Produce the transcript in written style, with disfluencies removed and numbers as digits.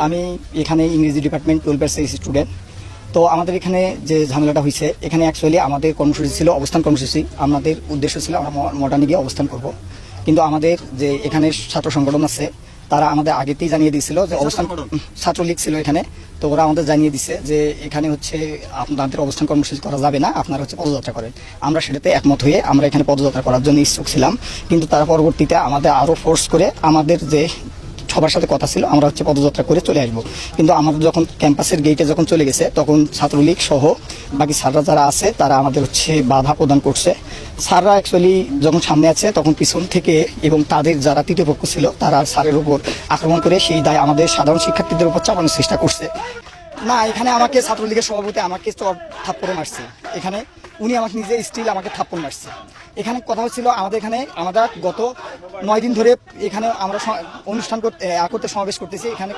আমি এখানে ইংরেজি ডিপার্টমেন্ট 12 স্টুডেন্ট। তো আমাদের এখানে যে ঝামেলাটা হয়েছে, এখানে অ্যাকচুয়ালি আমাদের কর্মসূচি ছিল অবস্থান কর্মসূচি। আমাদের উদ্দেশ্য ছিল আমরা মডার্নে গিয়ে অবস্থান করব, কিন্তু আমাদের যে এখানে ছাত্র সংগঠন আছে তারা আমাদের আগেতেই জানিয়ে দিয়েছিল যে অবস্থান ছাত্রলীগ ছিল এখানে। তো ওরা আমাদের জানিয়ে দিছে যে এখানে হচ্ছে আপনাদের অবস্থান কর্মসূচি করা যাবে না, আপনারা হচ্ছে পদযাত্রা করেন। আমরা সেটাতে একমত হয়ে আমরা এখানে পদযাত্রা করার জন্য ইচ্ছুক ছিলাম, কিন্তু তারা পরবর্তীতে আমাদের আরও ফোর্স করে আমাদের যে সবার সাথে কথা ছিল আমরা হচ্ছে পদযাত্রা করে চলে আসবো। কিন্তু আমাদের যখন ক্যাম্পাসের গেটে যখন চলে গেছে তখন ছাত্রলীগ সহ বাকি স্যাররা যারা আছে তারা আমাদের হচ্ছে বাধা প্রদান করছে। স্যাররা অ্যাকচুয়ালি যখন সামনে আছে তখন পিছন থেকে এবং তাদের যারা তৃতীয় পক্ষ ছিল তারা স্যারের উপর আক্রমণ করে সেই দায় আমাদের সাধারণ শিক্ষার্থীদের উপর চাপানোর চেষ্টা করছে। না, এখানে আমাকে ছাত্রলীগের সভাপতি আমাকে থাপ্পড় মারছে। এখানে উনি আমাকে নিজে স্টিল আমাকে থাপ্পড় মারছে। এখানে কথা হচ্ছিল আমাদের এখানে আমরা গত 9 দিন ধরে এখানে আমরা অনুষ্ঠান করতে সমাবেশ করতেছি। এখানে